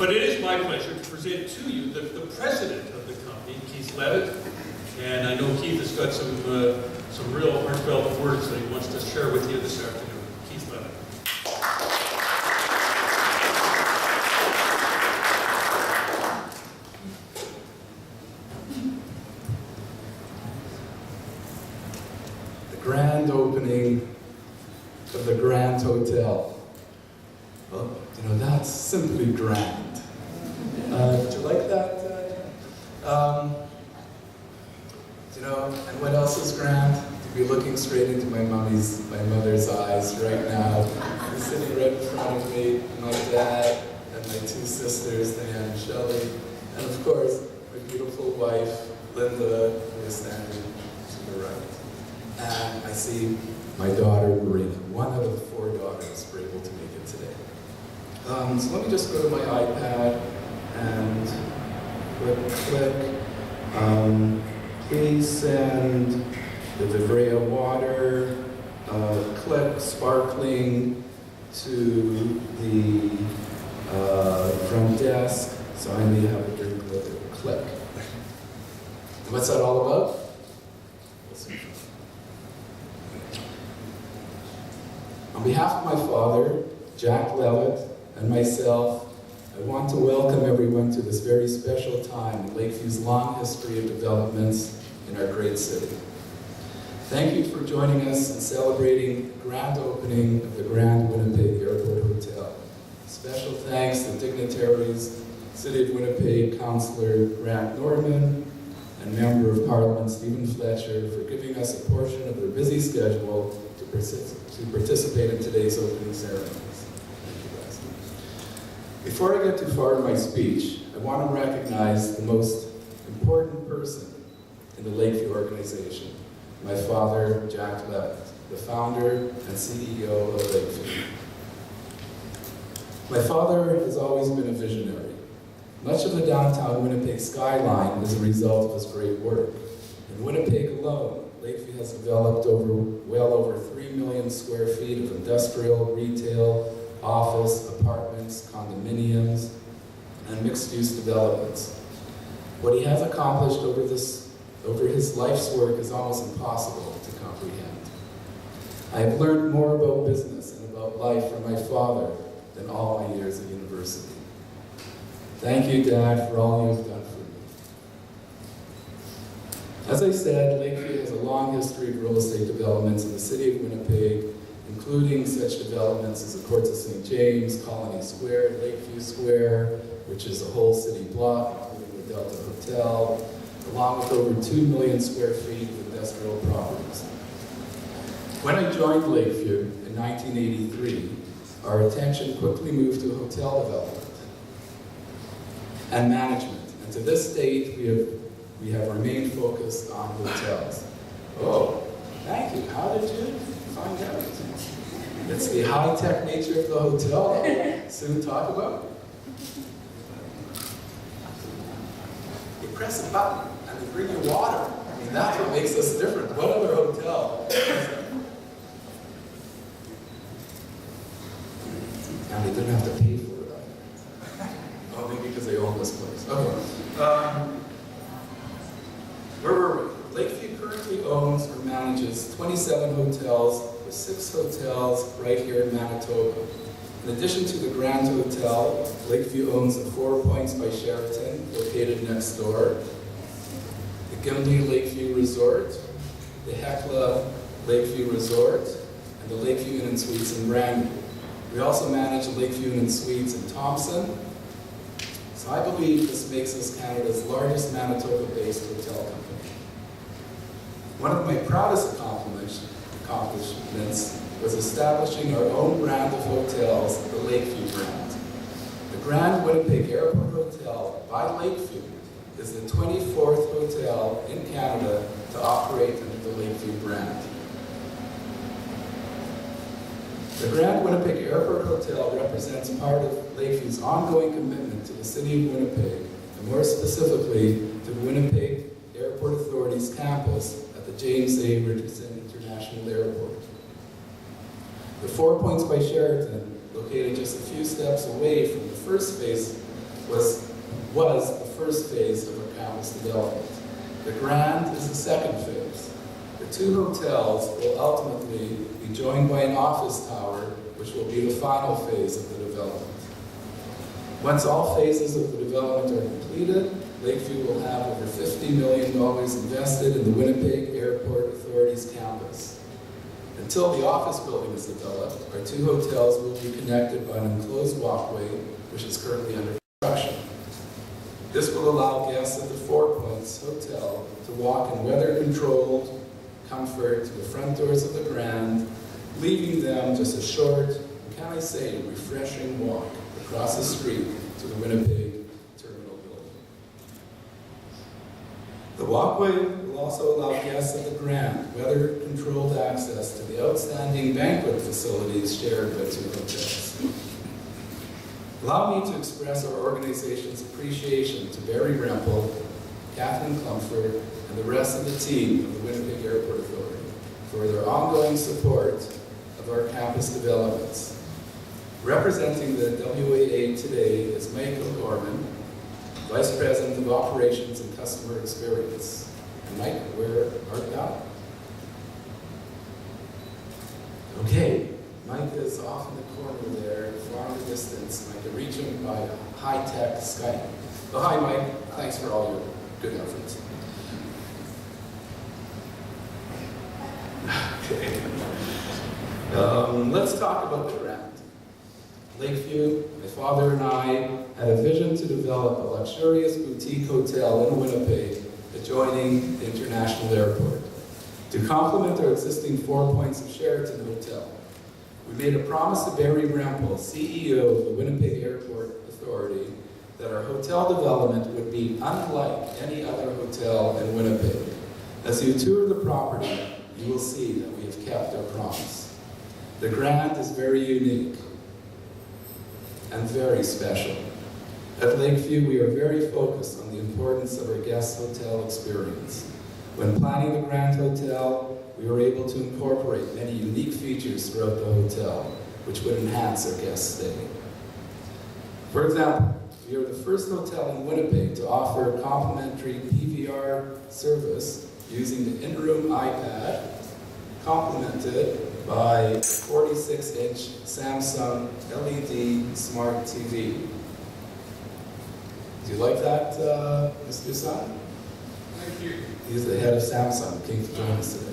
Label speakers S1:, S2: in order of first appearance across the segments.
S1: But it is my pleasure to present to you the president of the company, Keith Levitt. And I know Keith has got some real heartfelt words that he wants to share with you this afternoon. Keith Levitt.
S2: Grand opening of the Grand Hotel. Well, that's simply grand. Did you like that? And what else is grand? To be looking straight into my mother's eyes right now. She's sitting right in front of me, my dad, and my two sisters, Diane and Shelley, and of course, my beautiful wife, Linda, who is standing to the right. And I see my daughter, Marina. One out of the 4 daughters were able to make it today. So let me just go to my iPad and click. Please send the Vivrea water, click sparkling to the front desk, so I may have a drink with it. Click. What's that all about? On behalf of my father, Jack Levitt, and myself, I want to welcome everyone to this very special time in Lakeview's long history of developments in our great city. Thank you for joining us in celebrating the grand opening of the Grand Winnipeg Airport Hotel. Special thanks to dignitaries, City of Winnipeg Councillor Grant Norman, and Member of Parliament Stephen Fletcher for giving us a portion of their busy schedule to participate in today's opening ceremonies. Thank you, guys. Before I get too far in my speech, I want to recognize the most important person in the Lakeview organization, my father, Jack Levitt, the founder and CEO of Lakeview. My father has always been a visionary. Much of the downtown Winnipeg skyline is a result of his great work. In Winnipeg alone, Lakeview has developed well over 3 million square feet of industrial, retail, office, apartments, condominiums, and mixed-use developments. What he has accomplished over his life's work is almost impossible to comprehend. I have learned more about business and about life from my father than all my years at university. Thank you, Dad, for all you have done for me. As I said, Lakeview has a long history of real estate developments in the city of Winnipeg, including such developments as the Courts of St. James, Colony Square, Lakeview Square, which is a whole city block, including the Delta Hotel, along with over 2 million square feet of industrial properties. When I joined Lakeview in 1983, our attention quickly moved to hotel development and management. And to this date, we have remained focused on hotels. Oh, thank you. How did you find out? It's the high-tech nature of the hotel I'll soon talk about. You press a button and they bring you water. I mean, that's what makes us different. What other hotel? And they didn't have to pay for it either. Oh, maybe because they own this place. Okay. Where were we? Lakeview currently owns or manages 27 hotels with 6 hotels right here in Manitoba. In addition to the Grand Hotel, Lakeview owns the 4 Points by Sheraton, located next door, the Gimli Lakeview Resort, the Hecla Lakeview Resort, and the Lakeview Inn and Suites in Brandon. We also manage the Lakeview Inn and Suites in Thompson. So I believe this makes us Canada's largest Manitoba-based hotel company. One of my proudest accomplishments was establishing our own brand of hotels, the Lakeview brand. The Grand Winnipeg Airport Hotel by Lakeview is the 24th hotel in Canada to operate under the Lakeview brand. The Grand Winnipeg Airport Hotel represents part of Lakeview's ongoing commitment to the City of Winnipeg, and more specifically to the Winnipeg Airport Authority's campus at the James A. Richardson International Airport. The 4 Points by Sheraton, located just a few steps away from the first phase was the first phase of our campus development. The Grand is the second phase. The two hotels will ultimately be joined by an office tower, which will be the final phase of the development. Once all phases of the development are completed, Lakeview will have over $50 million invested in the Winnipeg Airport Authority's campus. Until the office building is developed, our two hotels will be connected by an enclosed walkway, which is currently under construction. This will allow guests at the Four Points Hotel to walk in weather-controlled comfort to the front doors of the Grand, leaving them just a short, can I say, refreshing walk across the street to the Winnipeg Terminal Building. The walkway will also allow guests at the Grand weather-controlled access to the outstanding banquet facilities shared by two hotels. Allow me to express our organization's appreciation to Barry Rempel, Catherine Clumford, and the rest of the team of the Winnipeg Airport Authority for their ongoing support of our campus developments. Representing the WAA today is Mike O'Gorman, Vice President of Operations and Customer Experience. And Mike, where art thou? Okay, Mike is off in the corner there, far in the distance, and I can reach him by high-tech Skype. Oh, hi, Mike. Thanks for all your good efforts. Okay. Let's talk about the Grand. Lakeview, my father and I had a vision to develop a luxurious boutique hotel in Winnipeg adjoining the International Airport. To complement our existing 4 Points of Sheraton Hotel, we made a promise to Barry Rempel, CEO of the Winnipeg Airport Authority, that our hotel development would be unlike any other hotel in Winnipeg. As you tour the property, you will see that we have kept our promise. The Grand is very unique and very special. At Lakeview, we are very focused on the importance of our guest hotel experience. When planning the Grand Hotel, we were able to incorporate many unique features throughout the hotel, which would enhance our guest stay. For example, we are the first hotel in Winnipeg to offer a complimentary PVR service using the in-room iPad, complemented by 46-inch Samsung LED Smart TV. Do you like that, Mr. Son?
S1: Thank you.
S2: He's the head of Samsung, came to join us today.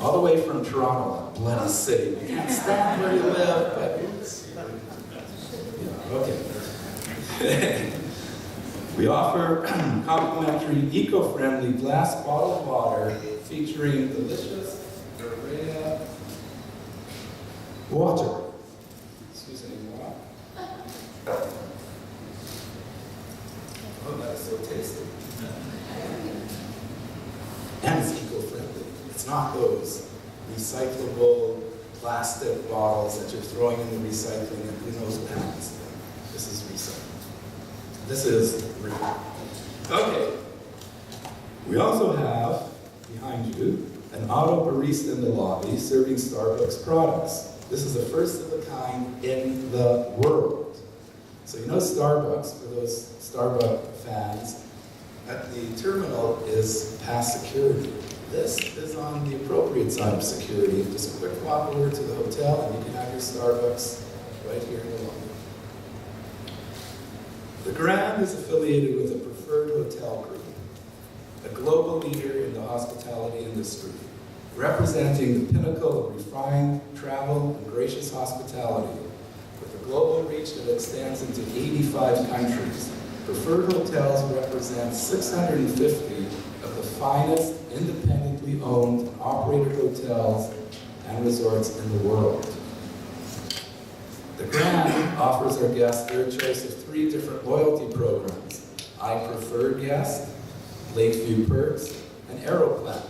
S2: All the way from Toronto, that bloody city. We can't stand where you live, but yeah, okay. We offer complimentary, eco-friendly glass bottled water featuring delicious Urea water. Excuse me, what? Oh, that is so tasty. And it's eco-friendly. It's not those recyclable plastic bottles that you're throwing in the recycling and who knows what happens to them. This is recycled. This is real. Okay. We also have, behind you, an auto barista in the lobby serving Starbucks products. This is the first of a kind in the world. So you know Starbucks, for those Starbucks fans, at the terminal is past security. This is on the appropriate side of security. Just a quick walk over to the hotel and you can have your Starbucks right here in the lobby. The Grand is affiliated with a preferred hotel group, a global leader in the hospitality industry, representing the pinnacle of refined travel and gracious hospitality. With a global reach that extends into 85 countries, Preferred Hotels represent 650 of the finest independently owned and operated hotels and resorts in the world. The Grand offers our guests their choice of 3 different loyalty programs: I Prefer Guest, Lakeview Perks, and Aeroplan.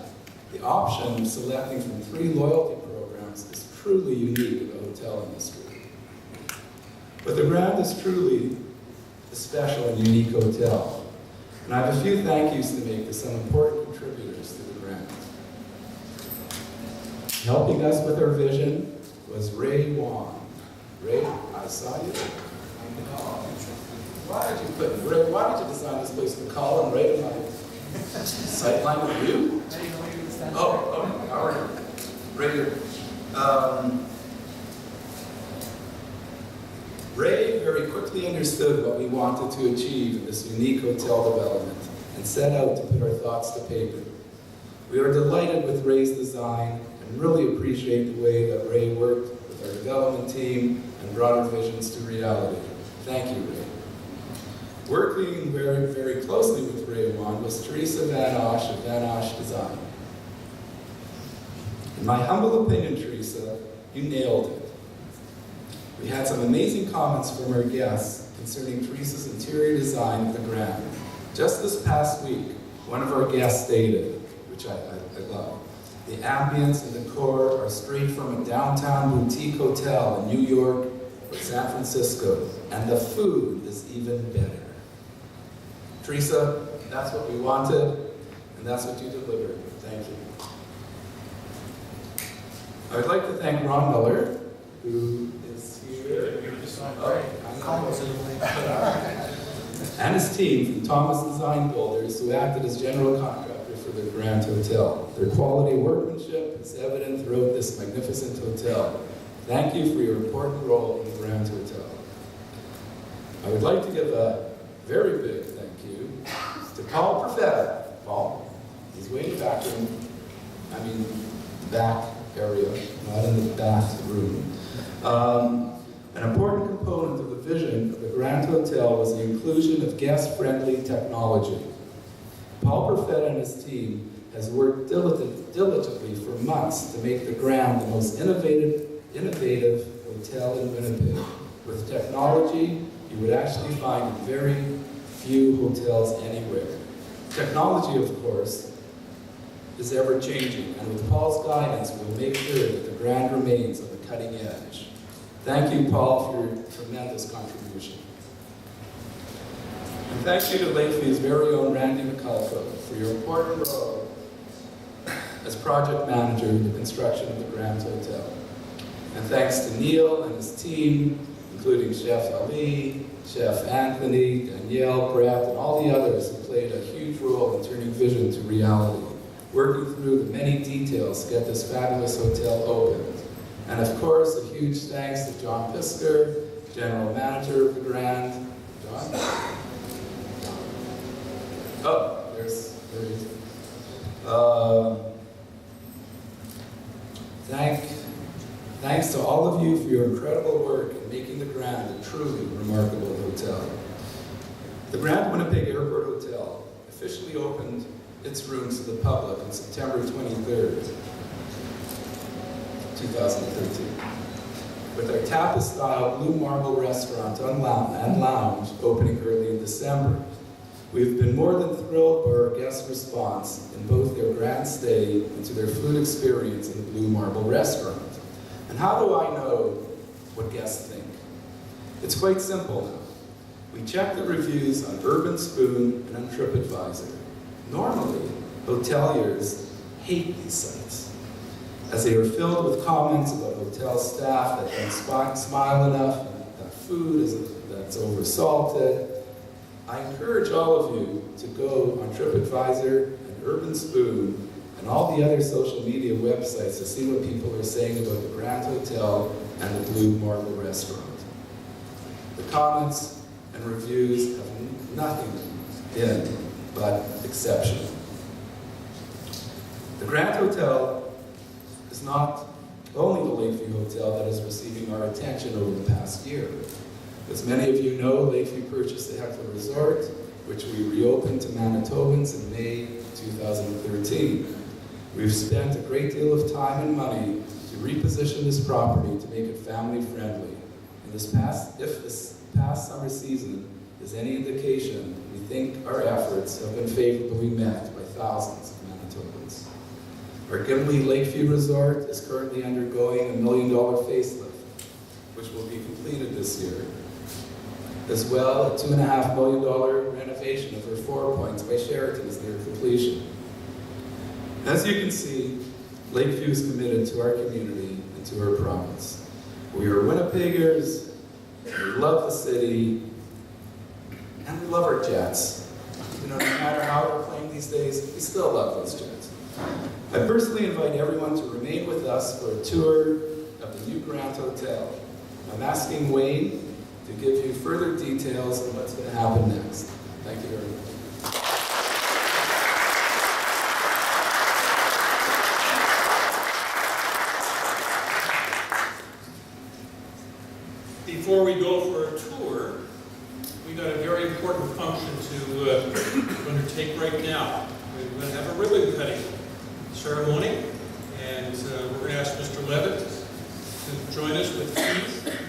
S2: The option of selecting from 3 loyalty programs is truly unique in the hotel industry. But the Grand is truly a special and unique hotel. And I have a few thank yous to make to some important contributors to the Grand. Helping us with our vision was Ray Wong. Ray, I saw you. Why did you design this place to call and right in my sightline of you? Oh, all right. Right here. Ray very quickly understood what we wanted to achieve in this unique hotel development and set out to put our thoughts to paper. We are delighted with Ray's design and really appreciate the way that Ray worked with our development team and brought our visions to reality. Thank you, Ray. Working very, very closely with Ray Wan was Teresa Van Osh of Van Osh Design. In my humble opinion, Teresa, you nailed it. We had some amazing comments from our guests concerning Teresa's interior design of the Grand. Just this past week, one of our guests stated, which I love, the ambience and decor are straight from a downtown boutique hotel in New York or San Francisco, and the food is even better. Teresa, that's what we wanted, and that's what you delivered. Thank you. I would like to thank Ron Miller, who is here, and his team from Thomas Design Builders, who acted as general contractor for the Grand Hotel. Their quality workmanship is evident throughout this magnificent hotel. Thank you for your important role in the Grand Hotel. I would like to give a very big thank you to Paul Perfetta. Paul, he's way in the back room. I mean, the back area, not in the bathroom. An important component of the vision of the Grand Hotel was the inclusion of guest-friendly technology. Paul Perfetta and his team has worked diligently for months to make the Grand the most innovative hotel in Winnipeg. With technology you would actually find in very few hotels anywhere. Technology, of course, is ever-changing, and with Paul's guidance, we'll make sure that the Grand remains on the cutting edge. Thank you, Paul, for your tremendous contribution. And thank you to Lakeview's very own Randy McCullough for your important role as project manager in the construction of the Grand Hotel. And thanks to Neil and his team, including Chef Ali, Chef Anthony, Danielle, Brett, and all the others who played a huge role in turning vision to reality, working through the many details to get this fabulous hotel opened. And of course, a huge thanks to John Pisker, General Manager of the Grand. John? Oh, there he is. Thanks to all of you for your incredible work in making the Grand a truly remarkable hotel. The Grand Winnipeg Airport Hotel officially opened its rooms to the public on September 23rd, 2013. With our Tapas-style blue marble restaurant and lounge opening early in December. We've been more than thrilled by our guest response in both their Grand stay and to their food experience in the blue marble restaurant. And how do I know what guests think? It's quite simple now. We check the reviews on Urban Spoon and on TripAdvisor. Normally, hoteliers hate these sites, as they are filled with comments about hotel staff that don't smile enough, that food that's oversalted. I encourage all of you to go on TripAdvisor and Urban Spoon and all the other social media websites to see what people are saying about the Grand Hotel and the Blue Marble Restaurant. The comments and reviews have nothing in but exceptional. The Grand Hotel is not only the Lakeview Hotel that is receiving our attention over the past year. As many of you know, Lakeview purchased the Heckler Resort, which we reopened to Manitobans in May 2013. We've spent a great deal of time and money to reposition this property to make it family-friendly. And if this past summer season is any indication, we think our efforts have been favorably met by thousands of Manitobans. Our Gimli Lakeview Resort is currently undergoing a $1 million facelift, which will be completed this year. As well, a $2.5 million renovation of our Four Points by Sheraton is near completion. As you can see, Lakeview is committed to our community and to our province. We are Winnipeggers, we love the city, And we love our jets. You know, no matter how they're playing these days, we still love those jets. I personally invite everyone to remain with us for a tour of the new Grand Hotel. I'm asking Wayne to give you further details on what's going to happen next. Thank you very much.
S1: Before we go for a tour, we got a very important function to undertake right now. We're going to have a ribbon cutting ceremony, and we're going to ask Mr. Levitt to join us with Keith.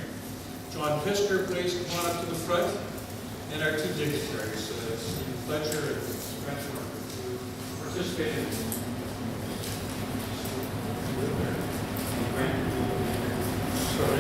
S1: John Pisker, please come on up to the front, and our two dignitaries, Steve Fletcher and Brent Moore, who participated in Sorry,